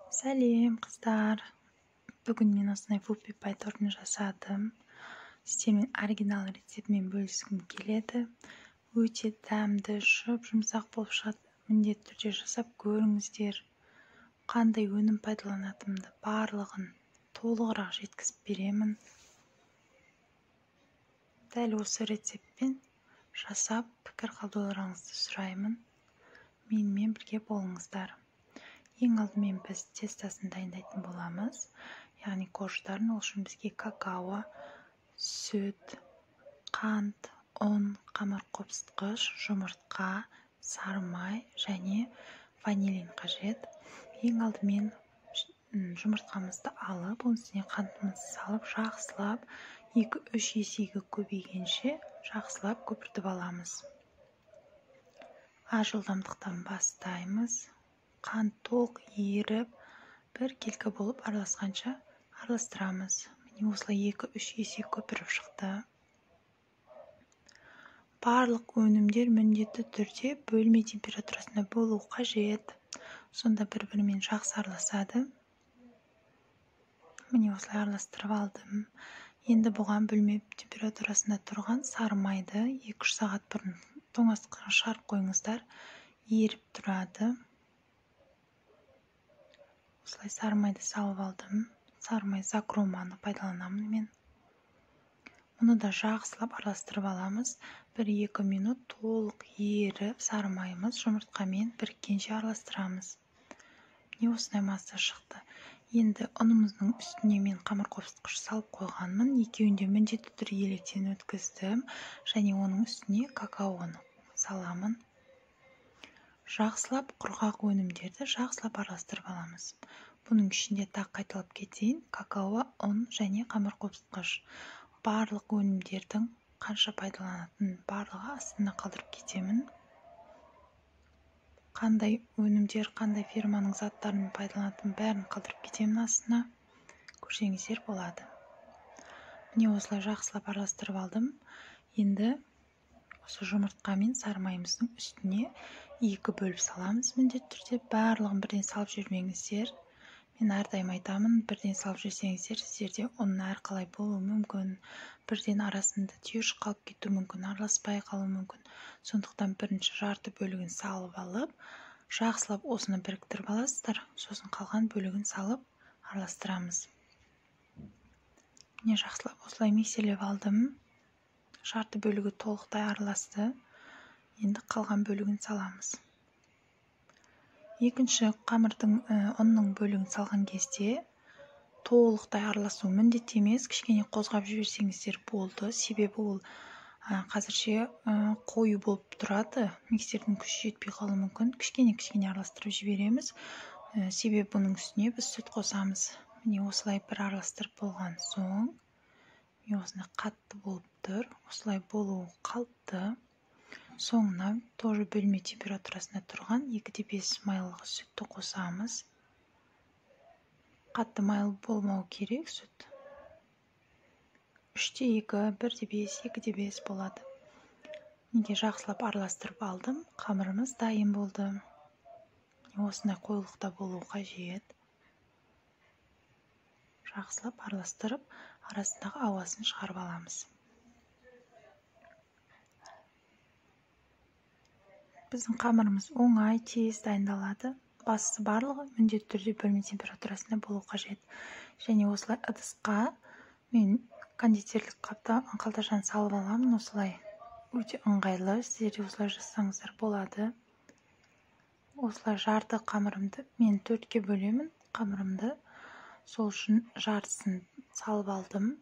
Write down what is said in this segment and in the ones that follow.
Сәлем қыздар. Бүгін мен осындай вуппи пай тортын жасадым. Сіздермен оригинал рецептімен бөліскім келеді. Өте дәмді, жұмсақ болып шығады. Міндетті түрде жасап көріңіздер. Қандай өнім пайдаланатынымды барлығын толығырақ жеткізіп беремін. Дәл осы рецептпен жасап пікір қалдыруларыңызды сұраймын. Менімен бірге болыңыздар. Ең алдымен біз тестасын дайындайтын боламыз. Яғни корждарын, ол үшін бізге какао, сүт, қант, ұн, қамыр қопсытқыш, жұмыртқа, сары май және ванилин қажет. Ең алдымен жұмыртқамызды алып, оның үстіне қантымызды салып, жақсылап 2-3 есеге көбейгенше жақсылап көпіртіп аламыз. А жылдамдықтан бастаймыз. Қант толық еріп, бір келкі болып араласқанша араластырамыз. Міне осылай 2-3 есе көпіріп шықты. Барлық өнімдер міндетті түрде бөлме температурасында болу қажет. Сонда бір-бірімен жақсы араласады. Міне осылай араластырып алдым. Енді бұған бөлме температурасында тұрған сары майды 2-3 сағат бұрын тоңазытқышқа шығарып қойыңыздар. Еріп тұрады. Осылай сары майды салып алдым. Сары май закроманы пайдаланамын мен. Мұны да жақсылап араластырып аламыз. 1-2 минут толық еріп, сары майымыз жұмыртқамен біріккенше араластырамыз. Міне осындай масса шықты. Енді ұнымыздың үстіне мен қамыр қопсытқыш салып қойғанмын. Екеуінде міндетті түрде електен өткіздім. Және оның үстіне какаоны саламын. Жақсылап құрғақ өнімдерді жақсылап араластырып аламыз. Бұның ішінде тағы қайталап кетейін: какао, ұн және қамыр қопсытқыш. Барлық өнімдердің қанша пайдаланатын барлығы астына қалдырып кетемін. Қандай өнімдер, қандай фирманың заттарын пайдаланатын бәрін қалдырып кетемін астына. Көрсеңіздер болады. Міне осылай жақсылап араластырып алдым. Енді осы жұмыртқа мен сары майымыздың үстіне 2 бөліп саламыз. Міндетті түрде барлығын бірден салып жүрмеңіздер. Мен әрдайым айтамын, бірден салып жүрсеңіздер, сіздерде ұн әрқалай болуы мүмкін. Бірден арасында түйіршік қалып кетуі мүмкін, араласпай қалуы мүмкін. Сондықтан бірінші жарты бөлігін салып алып, жақсылап осыны біріктіріп аласыздар. Сосын қалған бөлігін салып араластырамыз. Міне жақсылап осылай миксерлеп алдым. Жарты бөлігі толықтай араласты. Енді қалған бөлігін саламыз. Екінші қамырдың ұнның бөлігін салған кезде толықтай араласу міндетті емес, кішкене қозғап жіберсеңіздер болды. Себебі ол қазірше қою болып тұрады. Миксердің күші жетпей қалуы мүмкін. Кішкене араластырып жібереміз. Себебі бұның үстіне біз сүт қосамыз. Міне осылай бір араластырып болған соң, осындай қатты болып тұр. Осылай болуы қалыпты. Соңына тоже бөлме температурасында тұрған 2-5 майлығы сүтті қосамыз. Қатты майлы болмау керек сүт. 3-2, 1-5, 2-5 болады. Неге жақсылап араластырып алдым. Қамырымыз дайын болды. Осындай қойлықта болу қажет. Жақсылап араластырып, арасындағы ауасын шығарып аламыз. Біздің қамырымыз оңай, тез дайындалады. Бастысы барлығы міндетті түрде бөлме температурасында болу қажет. Және осылай ыдысқа мен кондитерлік қалташаны салып аламын. Осылай өте ыңғайлы. Сіздер де осылай жасаңыздар болады. Осылай жарты қамырымды мен 4-ке бөлемін. Қамырымды сол үшін жартысын салып алдым.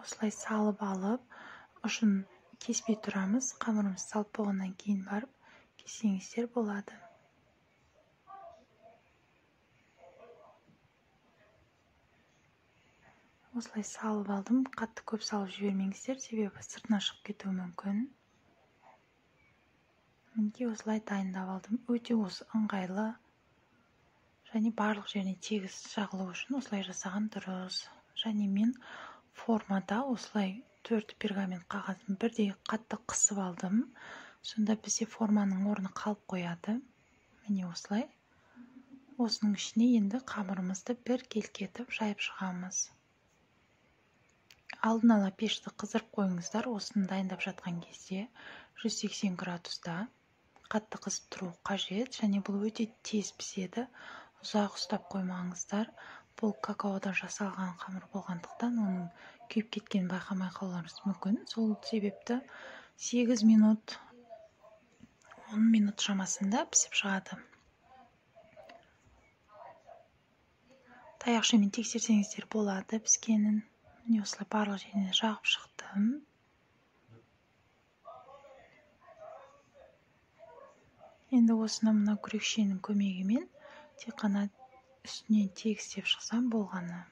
Осылай салып алып, ұшын кеспей тұрамыз. Қамырымыз салып болғаннан кейін барып кессеңіздер болады. Осылай салып алдым. Қатты көп салып жібермеңіздер, себебі сыртына шығып кетуі мүмкін. Мінекей осылай дайындап алдым. Өте осы ыңғайлы және барлық жеріне тегіс жағылу үшін осылай жасаған дұрыс. Және мен формада осылай 4 пергамент қағазын бірдей қатты қысып алдым. Сонда бізде форманың орны қалып қояды. Міне осылай. Осының ішіне енді қамырымызды бір келкетіп жайып шығамыз. Алдын ала пешті қыздырып қойыңыздар. Осыны дайындап жатқан кезде 180 градуста қатты қызып тұру қажет, және бұл өте тез піседі. Ұзақ ұстап қоймаңыздар. Бұл какаодан жасалған қамыр болғандықтан оның күйіп кеткенін байқамай қалуыңыз мүмкін. Сол себепті 8 минут 10 минут шамасында пісіп шығады. Таяқшамен тексерсеңіздер болады піскенін. Міне осылай барлық жеріне жағып шықтым. Енді осыны мына күрекшенің көмегімен тек қана үстінен тегістеп шықсам болғаны.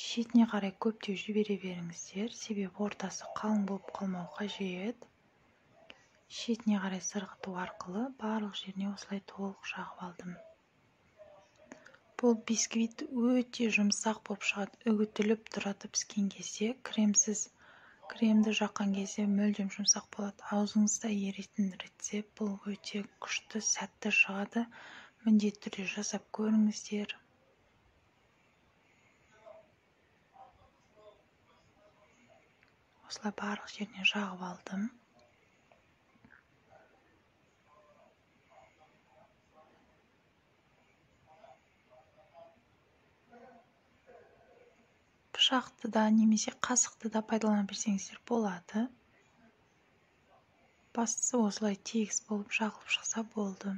Шетіне қарай көптеу жібере беріңіздер, себебі ортасы қалың болып қалмау қажет. Шетіне қарай сырғыту арқылы барлық жеріне осылай толық жағып алдым. Бұл бисквит өте жұмсақ болып шығады. Үгітіліп тұрады піскен кезде. Кремді жаққан кезде мүлдем жұмсақ болады. Аузыңызда еритін рецепт. Бұл өте күшті, сәтті шығады. Міндетті түрде жасап көріңіздер. Осылай барлық жеріне жағып алдым. Пышақты да немесе қасықты да пайдалана берсеңіздер болады. Бастысы осылай тегіс болып жағылып шықса болды.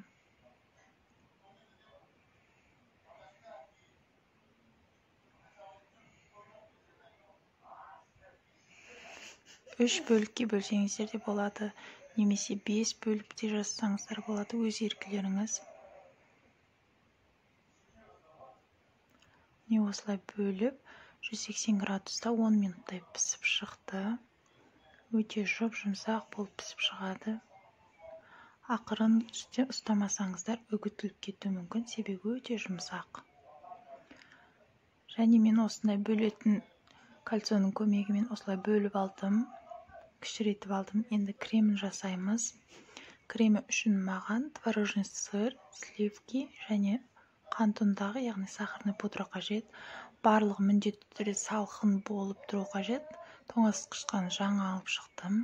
Үш бөлікке бөлсеңіздер де болады, немесе 5 бөліп те жазсаңыздар болады, өз еркілеріңіз. Не осылай бөліп 180 градуста 10 минуттай пісіп шықты. Өте жұмсақ болып пісіп шығады. Ақырын ұстамасаңыздар үгітіліп кетуі мүмкін, себебі өте жұмсақ. Және мен осындай бөлетін кольцоның көмегімен осылай бөліп алдым, кішірейтіп алдым. Енді кремін жасаймыз. Кремі үшін маған творожный сыр, сливки және қант ұнтағы, яғни сахарный пудра қажет. Барлығы міндетті түрде салқын болып тұру қажет. Тоңазытқыштан жаңа алып шықтым.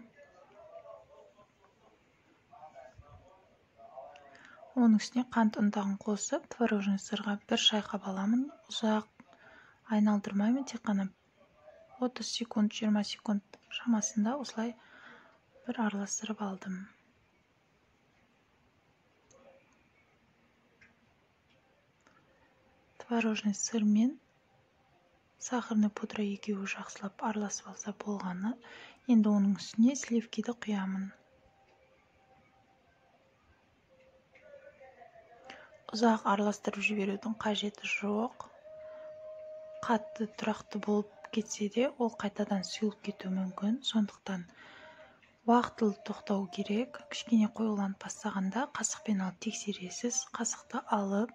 Оның үстіне қант ұнтағын қосып, творожный сырға бір шайқап аламын. Ұзақ айналдырмаймын, тек қана 30 секунд, 20 секунд шамасында осылай бір араластырып алдым. Творожный сыр мен сахарный пудра екеуі жақсылап араласып алса болғаны. Енді оның үстіне сливкиді құямын. Ұзақ араластырып жіберудің қажеті жоқ. Қатты тұрақты болып кетсе де, ол қайтадан сұйылып кетуі мүмкін. Сондықтан уақытылы тоқтау керек. Кішкене қоюланып бастағанда қасықпен алып тексересіз. Қасықты алып,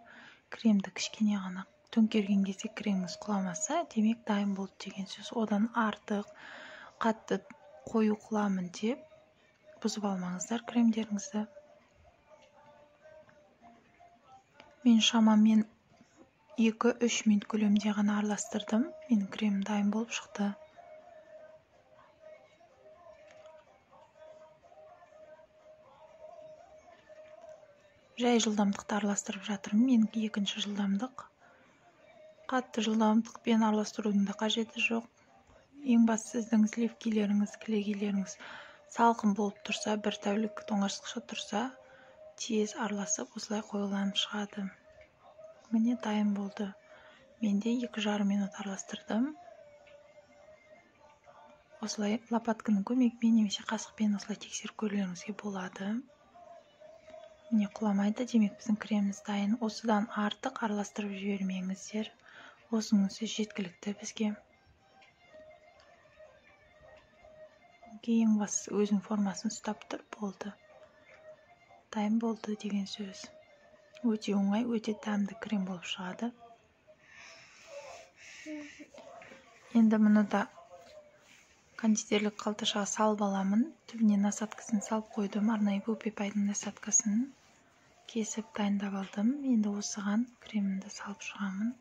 кремді кішкене ғана төңкерген кезде креміңіз құламаса, демек дайын болды деген сөз. Одан артық қатты қою құламын деп бұзып алмаңыздар кремдеріңізді. Мен шамамен 2-3 минут көлемінде ғана араластырдым. Менің кремім дайын болып шықты. Жай жылдамдықты араластырып жатырмын. Менің екінші жылдамдық. Қатты жылдамдықпен араластырудың да қажеті жоқ. Ең бастысы сіздің сливкилеріңіз, кілегейлеріңіз салқын болып тұрса, бір тәулік тоңазытқышта тұрса, тез араласып осылай қоюланып шығады. Міне дайын болды. Менде 2,5 минут араластырдым. Осылай лопатканың көмегімен немесе қасықпен осылай тексеріп көрулеріңізге болады. Міне құламайды, демек біздің креміміз дайын. Осыдан артық араластырып жібермеңіздер. Осының өзі жеткілікті бізге. Ең бастысы өзінің формасын ұстап тұр, болды. Дайын болды деген сөз. Өте оңай, өте дәмді крем болып шығады. Енді мұны да кондитерлік қалташаға салып аламын. Түбіне насадкасын салып қойдым. Арнайы вупипайдың насадкасын кесіп дайындап алдым. Енді осыған кремімді салып шығамын.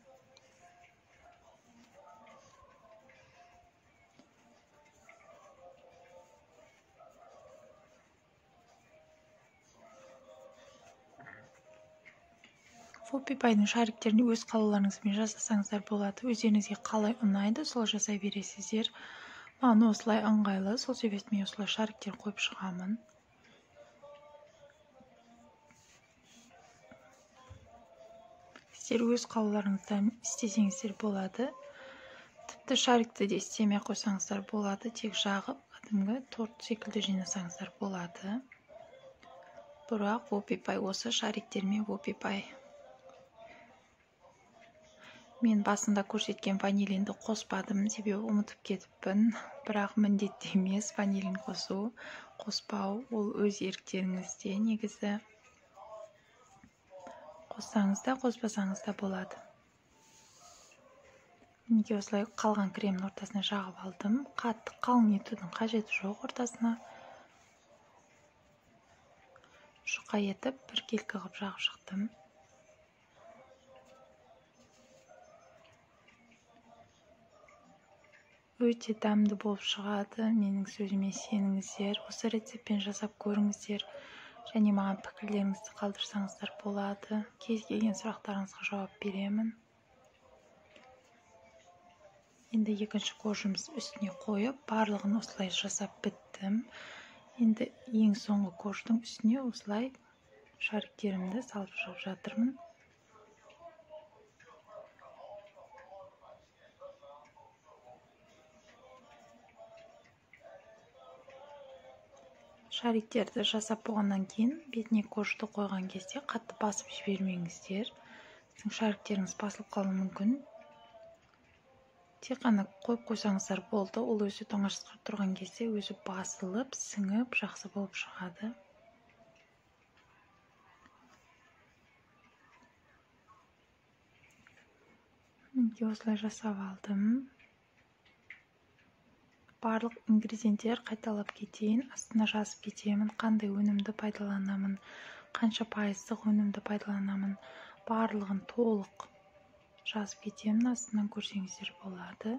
Вупипайдың шариктерін өз қалауларыңызбен жасасаңыздар болады. Өздеріңізге қалай ұнайды, сол жасай бересіздер. Маған осылай ыңғайлы, сол себепті мен осылай шариктер қойып шығамын. Сіздер өз қалауларыңызда істесеңіздер болады. Тіпті шарикті де істемей қойсаңыздар болады. Тек жағып, кәдімгі торт секілді жинасаңыздар болады. Бірақ вупипай осы шариктермен вупипай. Мен басында көрсеткен ванилинді қоспадым, себебі ұмытып кетіппін. Бірақ міндетті емес ванилин қосу, қоспау, ол өз еріктеріңізде. Негізі қоссаңыз да, қоспасаңыз да болады. Менде осылай қалған кремнің ортасына жағып алдым. Қатты қалың етудің қажеті жоқ ортасына. Жұқа етіп, біркелкі қылып жағып шықтым. Өте дәмді болып шығады. Менің сөзіме сеніңіздер. Осы рецептпен жасап көріңіздер. Және маған пікірлеріңізді қалдырсаңыздар болады. Кез келген сұрақтарыңызға жауап беремін. Енді екінші коржымыз үстіне қойып, барлығын осылай жасап біттім. Енді ең соңғы корждың үстіне осылай шариктерімді салып шығып жатырмын. Шариктерді жасап болғаннан кейін бетіне коржды қойған кезде қатты басып жібермеңіздер. Сіздің шариктеріңіз басылып қалуы мүмкін. Тек қана қойып қойсаңыздар болды. Ол өзі тоңазытқышта тұрған кезде өзі басылып, сіңіп, жақсы болып шығады. Менде осылай жасап алдым. Барлық ингредиенттер қайталап кетейін, астына жазып кетемін, қандай өнімді пайдаланамын, қанша пайыздық өнімді пайдаланамын, барлығын толық жазып кетемін, астынан көрсеңіздер болады.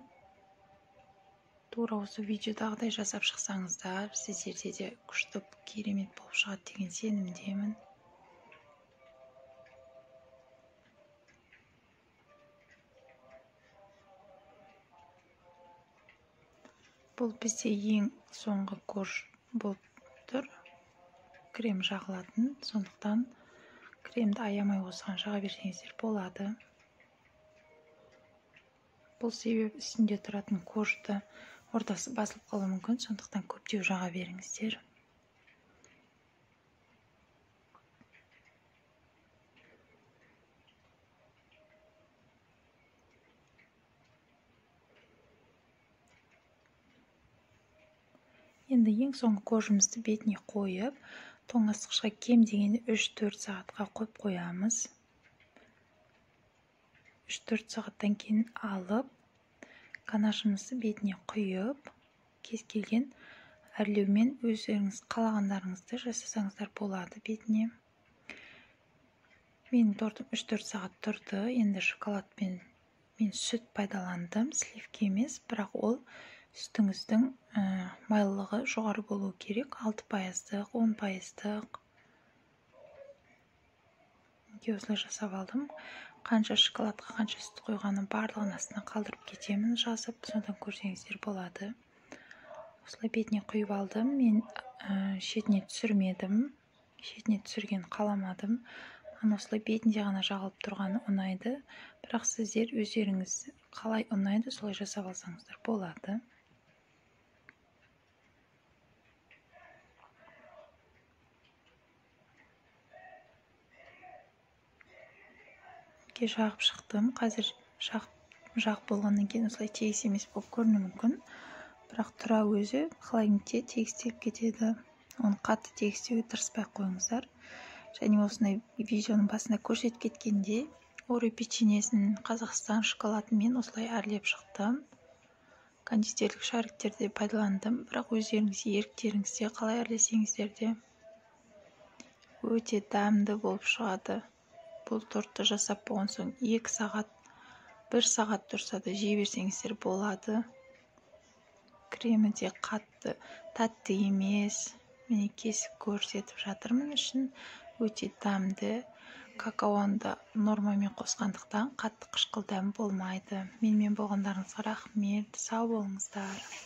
Тура осы видеодағыдай жасап шықсаңыздар, сіздерде де күшті керемет болып шығады деген сенімдемін. Бұл бізде ең соңғы корж болып тұр. Крем жағылатын, сондықтан кремді аямай осыған жаға берсеңіздер болады. Бұл себеп үстінде тұратын коржды ортасы басылып қалуы мүмкін, сондықтан көптеу жаға беріңіздер. Енді ең соңғы коржымызды бетіне қойып, тоңазытқышқа кем дегенде 3-4 сағатқа қойып қоямыз. 3-4 сағаттан кейін алып, ганашымызды бетіне құйып, кез келген әрлеумен өздеріңіз қалағандарыңызды жасасаңыздар болады бетіне. Менің тортым 3-4 сағат тұрды. Енді шоколадпен мен сүт пайдаландым, сливки емес, бірақ ол сүтіңіздің майлылығы жоғары болу керек. 6%, 10%. Осылай жасап алдым. Қанша шоколадқа қанша сүт қойғанын барлығын астына қалдырып кетемін жазып, содан көрсеңіздер болады. Осылай бетіне құйып алдым. Мен шетіне түсірмедім. Шетіне түсірген қаламадым. Осылай бетінде ғана жағылып тұрғаны ұнайды. Бірақ сіздер өздеріңіз қалай ұнайды, солай жасап алсаңыздар болады. Жағып шықтым. Қазір жағып болғаннан кейін осылай тегіс емес болып көрінуі мүмкін. Бірақ тұра өзі қалайынте тегістеліп кетеді. Оны қатты тегістеуге тырыспай қойыңыздар. Және осындай видеоның басында көрсетіп кеткенде Орео печеньесін Қазақстан шоколадымен осылай әрлеп шықтым. кондитерлік шариктерде пайдаландым, бірақ өздеріңіз еріктеріңізде қалай әрлесеңіздер де өте дәмді болып шығады. Бұл тортты жасап болған соң 2 сағат, 1 сағат тұрса да жей берсеңіздер болады. Кремі де қатты, тәтті емес. Міне кесіп көрсетіп жатырмын үшін. Өте дәмді. Какаоны да нормамен қосқандықтан қатты қышқыл дәм болмайды. Менімен болғандарыңызға рахмет. Сау болыңыздар.